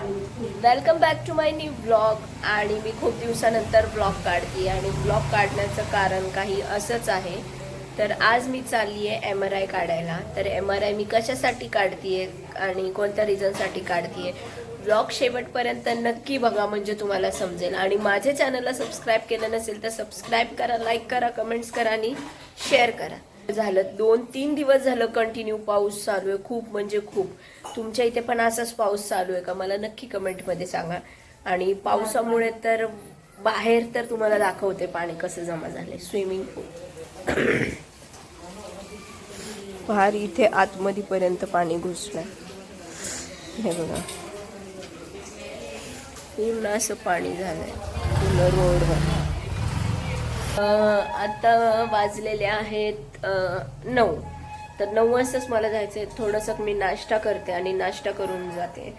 Welcome back to my new blog. आणि मी खूप दिवसानंतर ब्लॉग काढते आणि ब्लॉग काढण्याचं कारण काही असंच आहे. तर आज मी चालली आहे MRI काढायला. तर MRI मी कशासाठी काढते आणि कोणत्या रिझनसाठी काढते, ब्लॉग शेवटपर्यंत नक्की बघा म्हणजे तुम्हाला समजेल. आणि माझ्या चॅनलला सबस्क्राईब केलं नसेल तर सबस्क्राईब करा, लाईक करा, कमेंट्स करा आणि शेअर करा. झालं 2-3 दिवस झालं कंटिन्यू पाऊस चालू आहे, खूप म्हणजे खूप. तुमच्या इथे पण असाच पाऊस चालू आहे का मला नक्की कमेंटमध्ये सांगा. आणि पावसामुळे तर बाहेर तर तुम्हाला दाखवते पाणी कसं जमा झालंय, स्विमिंग पूल. बाहेर इथे आतमध्ये पर्यंत पाणी घुसलंय, हे बघा. पूर्ण असं पाणी झालंय पूर्ण रोडवर. आता वाजलेले आहेत 9. तर 9 वाजताच मला जायचंय. थोडंसं मी नाश्ता करते आणि नाश्ता करून जाते.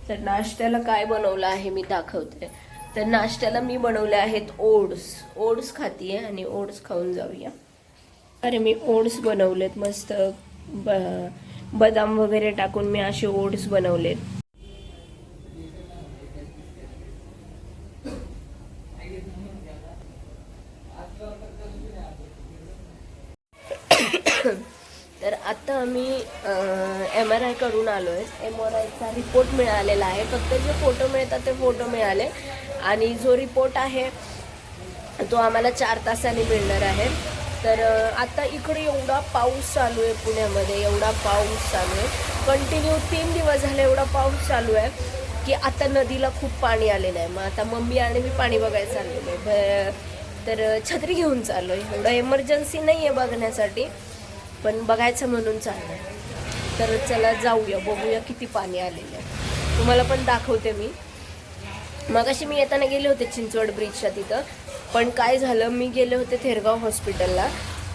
तर नाश्त्याला काय बनवलं आहे मी दाखवते. तर नाश्त्याला मी बनवले आहेत ओट्स खातीये आणि ओट्स खाऊन जाऊया. अरे मी ओट्स बनवलेत मस्त, बदाम वगैरे टाकून मी असे ओट्स बनवलेत. तर आता आम्ही MRI करून आलो आहे. MRIचा रिपोर्ट मिळालेला आहे. फक्त जे फोटो मिळतात ते फोटो मिळाले आणि जो रिपोर्ट आहे तो आम्हाला 4 तासांनी मिळणार आहे. तर आता इकडे एवढा पाऊस चालू आहे पुण्यामध्ये, एवढा पाऊस चालू आहे कंटिन्यू 3 दिवस झाले. एवढा पाऊस चालू आहे की आता नदीला खूप पाणी आलेलं आहे. मग आता मम्मी आणि मी पाणी बघायला चाललेलो आहे. तर छत्री घेऊन चाललो आहे. एवढं एमर्जन्सी नाही आहे बघण्यासाठी, पण बघायचं म्हणून चाललंय. तर चला जाऊया, बघूया किती पाणी आलेलं आहे. तुम्हाला पण दाखवते मी. मगाशी मी येताना गेले होते चिंचवड ब्रिजच्या तिथं, पण काय झालं, मी गेले होते थेरगाव हॉस्पिटलला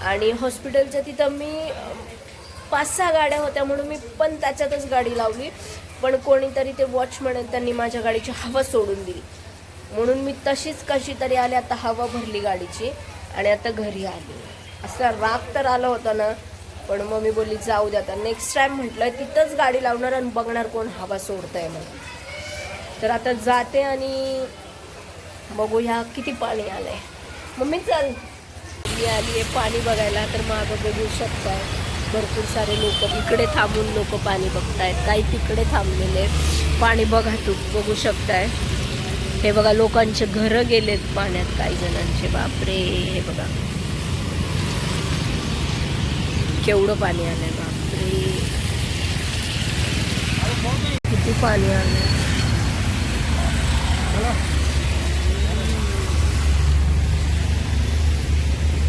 आणि हॉस्पिटलच्या तिथं मी 5-6 गाड्या होत्या म्हणून मी पण त्याच्यातच गाडी लावली. पण कोणीतरी ते वॉचमन त्यांनी माझ्या गाडीची हवा सोडून दिली म्हणून मी तशीच कशी तरी आले. आता हवा भरली गाडीची आणि आता घरी आली. असा राग तर आला होता ना, पण मग मी बोलली जाऊ दे आता नेक्स्ट टाइम. म्हटलं तिथंच गाडी लावणार आणि बघणार कोण हवा सोडतंय म्हणून. तर आता जाते आणि बघूया किती पाणी आलंय. मम्मी चल, मी आली आहे पाणी बघायला. तर मागं बघू शकताय भरपूर सारे लोक इकडे थांबून लोक पाणी बघतायत, काही तिकडे थांबलेले पाणी बघा. तू बघू शकताय, हे बघा लोकांचे घरं गेलेत पाण्यात काही जणांचे. बापरे, हे बघा केवढं पाणी आलंय. बापरे किती पाणी आलंय.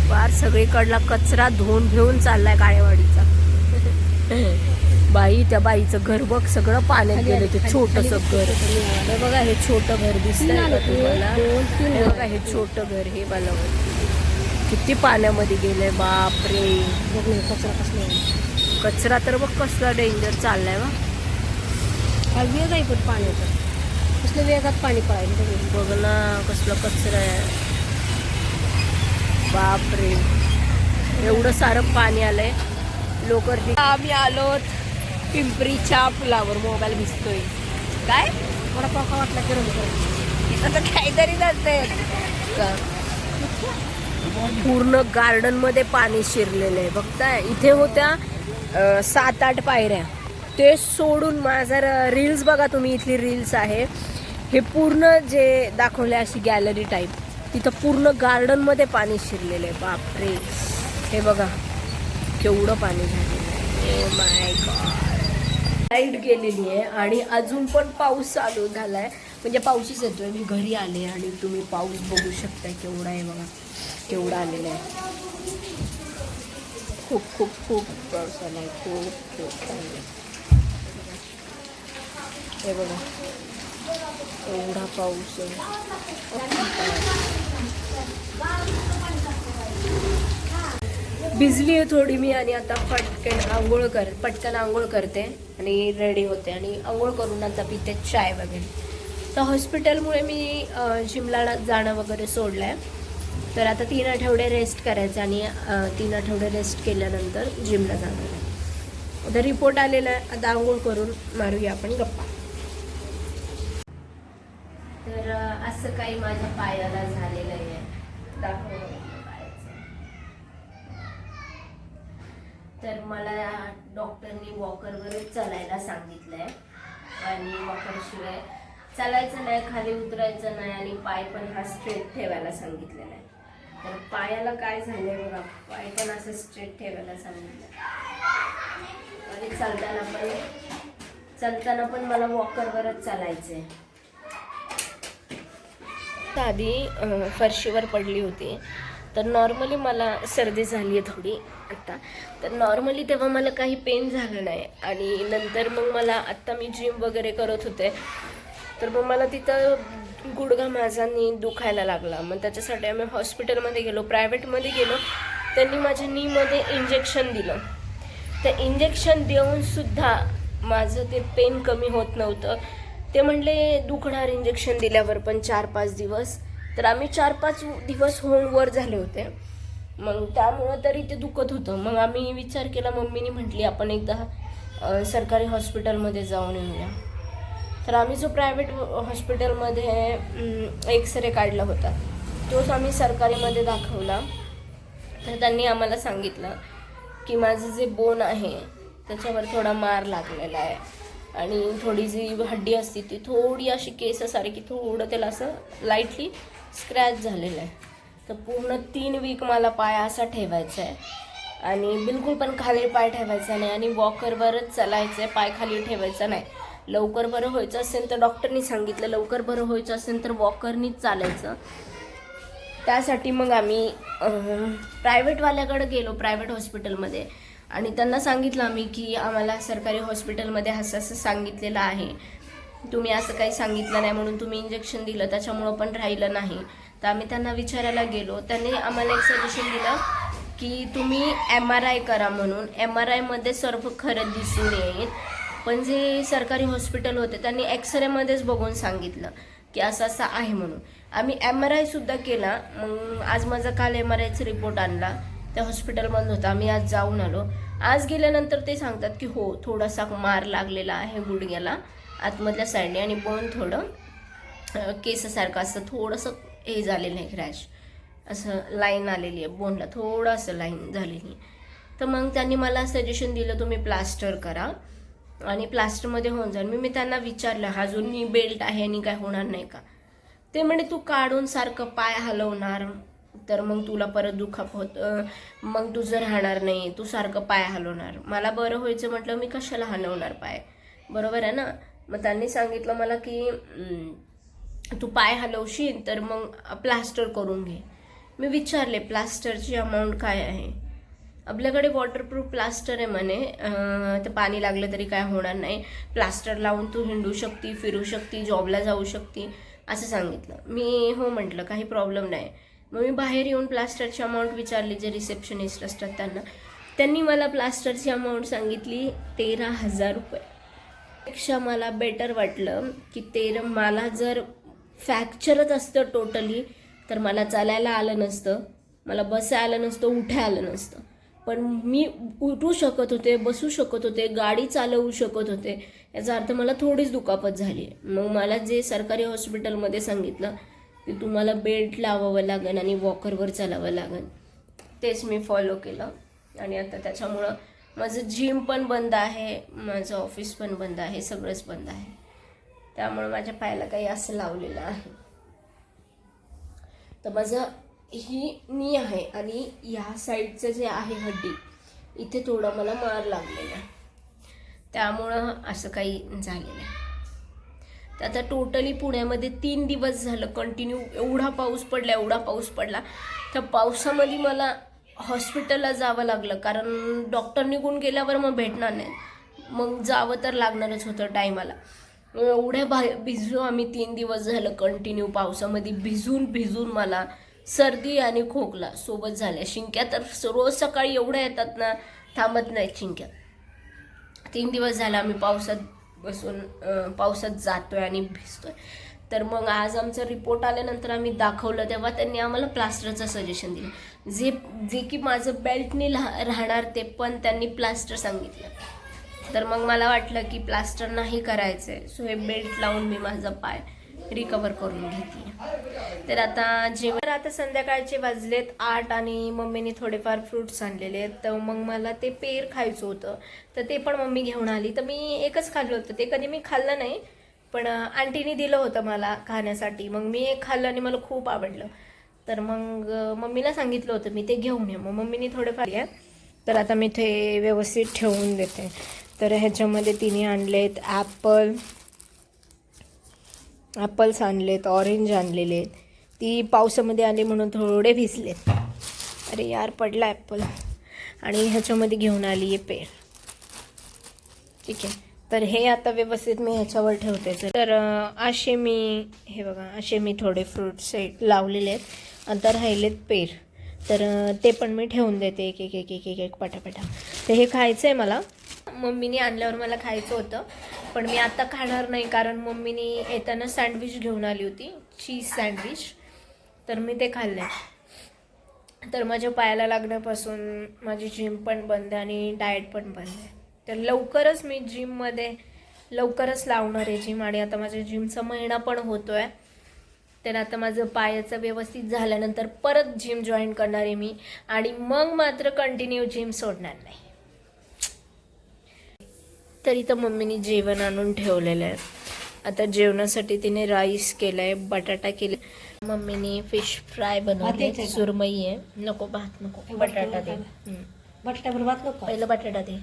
फार सगळीकडला कचरा धुवून घेऊन चाललाय काळेवाडीचा. बाई, त्या बाईचं घर बघ, सगळं पाण्यात गेलं. ते छोटंसं घर, हे बघा, हे छोटं घर दिसतंय का तुम्हाला? हे बघा हे छोटं घर, हे मला किती पाण्यामध्ये गेलंय. बापरे, कचरा तर बघ कसला डेंजर चाललाय. बा वेग आहे पण पाण्याचं, कसलं वेगात पाणी पडायचं. बघ ना कसलं कचरा आहे. बापरे, एवढं सारं पाणी आलंय. लोक आम्ही आलो पिंपरीच्या पुलावर. मोबाईल भिजतोय काय, मला पका वाटला की आता काहीतरी जातंय का. पूर्ण गार्डन मध्ये पाणी शिरलेलं आहे. बघताय, इथे होत्या 7-8 पायऱ्या, ते सोडून माझा रील्स बघा तुम्ही. इथली रील्स आहे, हे पूर्ण जे दाखवले अशी गॅलरी टाईप, तिथं पूर्ण गार्डन मध्ये पाणी शिरलेलं आहे. बापरे, हे बघा केवढं पाणी झालेलं आहे. Oh my God. लाईट गेलेली आहे आणि अजून पण पाऊस चालू झालाय, म्हणजे पाऊसच येतोय. मी घरी आले आणि तुम्ही पाऊस बघू शकताय केवढा आहे. बघा केवढा आलेला आहे. खूप खूप खूप पाऊस आलाय, खूप खूप. हे बघा एवढा पाऊस आहे. भिजली आहे थोडी मी आणि आता पटकन आंघोळ करते आणि रेडी होते आणि आंघोळ करून आता पिते चाय वगैरे. तर हॉस्पिटलमुळे मी जिमला जाणं वगैरे सोडलं आहे. तर आता 3 आठवडे रेस्ट करायचं आणि 3 आठवडे रेस्ट केल्यानंतर जिमला जाणार आहे. आता रिपोर्ट आलेला आहे. आता आंघोळ करून मारूया आपण गप्पा. तर असं काही माझ्या पायाला झालेलं आहे. दाखवलं पायाचं. तर मला डॉक्टरनी वॉकरवरच चालायला सांगितलंय आणि वॉकरशिवाय चालायचं नाही, खाली उतरायचं नाही आणि पाय पण हा स्ट्रेट ठेवायला सांगितलेला आहे. तर पायाला काय झालंय बघा, पाय पण असं स्ट्रेट ठेवायला सांगितलं आणि चालताना पण मला वॉकरवरच चालायचंय. आधी फरशीवर पडली होती, तर नॉर्मली मला सर्दी झाली आहे थोडी आत्ता. तर नॉर्मली तेव्हा मला काही पेन झालं नाही आणि नंतर मग मला आत्ता मी जिम वगैरे करत होते, तर मग मला तिथं गुडघा माझा दुखायला लागला. मग त्याच्यासाठी आम्ही हॉस्पिटलमध्ये गेलो, प्रायव्हेटमध्ये गेलो. त्यांनी माझ्या नीमध्ये इंजेक्शन दिलं. तर इंजेक्शन देऊनसुद्धा माझं ते पेन कमी होत नव्हतं. ते म्हणले दुखणार इंजेक्शन दिल्यावर पण 4-5 दिवस. तर आम्ही 4-5 दिवस होऊन वर झाले होते, मग त्यामुळं तरी ते दुखत होतं. मग आम्ही विचार केला, मम्मीनी म्हटली आपण एकदा सरकारी हॉस्पिटलमध्ये जाऊन येऊया. तर आम्ही जो प्रायव्हेट हॉस्पिटलमध्ये एक्सरे काढला होता तोच आम्ही सरकारीमध्ये दाखवला. तर त्यांनी आम्हाला सांगितलं की माझं जे बोन आहे त्याच्यावर थोडा मार लागलेला आहे आणि थोडी जी हड्डी असते ती थोडी अशी केसासारखी थोडं त्याला असं लाईटली स्क्रॅच झालेलं आहे. तर पूर्ण 3 वीक मला पाय असा ठेवायचा आहे आणि बिलकुल पण खाली पाय ठेवायचा नाही आणि वॉकरवरच चालायचं आहे, पाय खाली ठेवायचा नाही. लवकर बरं व्हायचं असेल तर डॉक्टरनी सांगितलं लवकर बरं व्हायचं असेल तर वॉकरनीच चालायचं. त्यासाठी मग आम्ही प्रायव्हेटवाल्याकडे गेलो, प्रायव्हेट हॉस्पिटलमध्ये, आणि त्यांना सांगितलं आम्ही की आम्हाला सरकारी हॉस्पिटलमध्ये असं सांगितलेलं आहे, तुम्ही असं काही सांगितलं नाही म्हणून तुम्ही इंजेक्शन दिलं त्याच्यामुळं पण राहिलं नाही. तर आम्ही त्यांना विचारायला गेलो. त्यांनी आम्हाला एक सजेशन दिलं की तुम्ही MRI करा म्हणून. MRIमध्ये सर्व खरं दिसून येईल, पण जे सरकारी हॉस्पिटल होते त्यांनी एक्सरेमध्येच बघून सांगितलं की असं असं आहे म्हणून. आम्ही MRIसुद्धा केला. मग आज माझा काल MRIचा रिपोर्ट आणला, त्या हॉस्पिटल बंद होता. आम्ही आज जाऊन आलो. आज गेल्यानंतर ते सांगतात की हो थोडासा मार लागलेला आहे गुडघ्याला आतमधल्या साईडने आणि बोन थोडं केसासारखं असं थोडंसं हे झालेलं आहे, क्रॅश असं लाईन आलेली आहे बोनला, थोडं असं लाईन झालेली. तर मग त्यांनी मला सजेशन दिलं तुम्ही प्लास्टर करा आणि प्लास्टरमध्ये होऊन जाईल. मी त्यांना विचारलं हा जो नी बेल्ट आहे आणि काय होणार नाही का. ते म्हणे तू काढून सारखं पाय हलवणार तर मग तुला परत दुखापत मग तुझं राहणार नाही, तू सारखं पाय हलवणार. मला बरं व्हायचं म्हटलं मी कशाला हलवणार पाय, बरोबर आहे ना. मग त्यांनी सांगितलं मला की तू पाय हलवशील तर मग प्लास्टर करून घे. मी विचारले प्लास्टरची अमाऊंट काय आहे. आपल्याकडे वॉटरप्रूफ प्लास्टर आहे म्हणे, तर पाणी लागलं तरी काय होणार नाही, प्लास्टर लावून तू हिंडू शकती, फिरू शकती, जॉबला जाऊ शकती असं सांगितलं. मी हो म्हटलं काही प्रॉब्लेम नाही. मग मी बाहेर येऊन प्लास्टरची अमाऊंट विचारली जे रिसेप्शनिस्ट असतात त्यांना. त्यांनी मला प्लास्टरची अमाऊंट सांगितली 13,000 रुपये. पेक्षा मला बेटर वाटलं की मला जर फ्रॅक्चरच असतं टोटली तर मला चालायला आलं नसतं, मला बसायला आलं नसतं, उठायला आलं नसतं, पण मी उठू शकत होते, बसू शकत होते, गाडी चालवू शकत होते. याचा अर्थ मला थोडीच दुखापत झाली. मग मला जे सरकारी हॉस्पिटलमध्ये सांगितलं की तुम्हाला बेल्ट लावावं लागेल आणि वॉकरवर चालावं लागेल, तेच मी फॉलो केलं. आणि आता त्याच्यामुळं माझं जिम पण बंद आहे, माझं ऑफिस पण बंद आहे, सगळंच बंद आहे. त्यामुळं माझ्या पायाला काही असं लावलेलं आहे. तर माझं ही नी आहे आणि ह्या साईडचं जे आहे हड्डी इथे थोडं मला मार लागलेला आहे, त्यामुळं असं काही झालेलं आहे. तर आता टोटली पुण्यामध्ये 3 दिवस झालं कंटिन्यू एवढा पाऊस पडला. तर पावसामध्ये मला हॉस्पिटलला जावं लागलं, कारण डॉक्टर निघून गेल्यावर मग भेटणार नाही, मग जावं तर लागणारच होतं टायमाला. एवढ्या भिजलो आम्ही 3 दिवस झालं कंटिन्यू पावसामध्ये भिजून मला सर्दी आणि खोकला सोबत झाल्या. शिंक्या तर रोज सकाळी एवढ्या येतात ना, थांबत नाहीत शिंक्या. 3 दिवस झाला आम्ही पावसात जातोय आणि भिजतोय. तर मग आज आमचा रिपोर्ट आल्यानंतर आम्ही दाखवलं तेव्हा त्यांनी आम्हाला प्लास्टरचं सजेशन दिलं. जे की माझं बेल्टनी राहणार ते पण त्यांनी प्लास्टर सांगितलं. तर मग मला वाटलं की प्लास्टर नाही करायचं आहे, सो हे बेल्ट लावून मी माझा पाय रिकवर करून घेते. तर आता जेवण, आता संध्याकाळचे वाजलेत 8 आणि मम्मीने थोडेफार फ्रूट्स आणलेले आहेत. तर मग मला ते पेर खायचं होतं, तर ते पण मम्मी घेऊन आली. तर मी एकच खाल्लं होतं, ते कधी मी खाल्लं नाही, पण आंटीने दिलं होतं मला खाण्यासाठी. मग मी एक खाल्लं आणि मला खूप आवडलं. तर मग मम्मीला सांगितलं होतं मी ते घेऊन ये. मग मम्मीने थोडेफार आहे. तर आता मी ते व्यवस्थित ठेवून देते. तर ह्याच्यामध्ये तिने आणलेत ॲपल्स आणलेत, ऑरेंज आणलेले आहेत. ती पावसामध्ये आली म्हणून थोडे भिजलेत. अरे यार, पडला ॲपल. आणि ह्याच्यामध्ये घेऊन आली आहे पेर. ठीक आहे, तर हे आता व्यवस्थित मी ह्याच्यावर ठेवते. तर असे मी थोडे फ्रूट सेट लावलेले आहेत. आता राहिलेत पेर, तर ते पण मी ठेवून देते एक एक एक एक एक एक पटापटा. तर हे खायचं आहे मला. मम्मीने आणल्यावर मला खायचं होतं, पण मी आता खाणार नाही, कारण मम्मीने येताना सँडविच घेऊन आली होती, चीज सँडविच. तर मी ते खाल्लं आहे. तर माझ्या पायाला लागण्यापासून माझी जिम पण बंद आहे आणि डाएट पण बंद आहे. तर लवकरच मी जिममध्ये लवकरच लावणार आहे जिम. आणि आता माझ्या जिमचा महिना पण होतो आहे. तर आता माझं पायाचं व्यवस्थित झाल्यानंतर परत जिम जॉईन करणार आहे मी. आणि मग मात्र कंटिन्यू जिम सोडणार नाही. तर इथं मम्मीने जेवण आणून ठेवलेलं आहे. आता जेवणासाठी तिने राईस केला आहे, बटाटा केला. मम्मीने फिश फ्राय बनवले, सुरमई आहे. नको भात नको, बटाटा दे. बटाट्यावर भात नको, पहिलं बटाटा दे.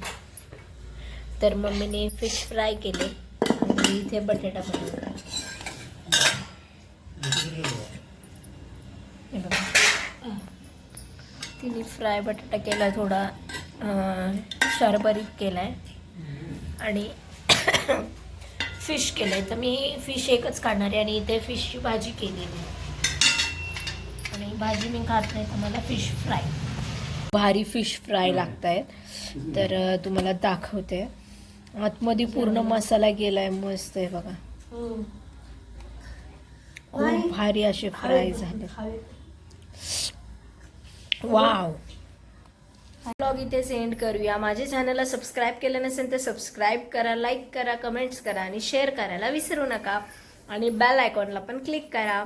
तर मम्मीने फिश फ्राय केले आणि इथे बटाटा बनवला. तिने फ्राय बटाटा केला, थोडा शारबारीक केला आहे आणि फिश केलं आहे. तर मी फिश एकच काढणार आहे आणि इथे फिशची भाजी केलेली आहे. आणि भाजी मी खात नाही, तर मला फिश फ्राय, भारी फिश फ्राय लागत आहेत. तर तुम्हाला दाखवते. आतमध्ये पूर्ण मसाला गेला आहे, मस्त आहे बघा. खूप भारी असे फ्राय झाले. वाव. ब्लॉग इथे सेंड करूया. माझ्या चॅनलला सबस्क्राईब केलं नसेल तर सबस्क्राईब करा, लाईक करा, कमेंट्स करा आणि शेअर करायला विसरू नका. आणि बेल आयकॉनला पण क्लिक करा.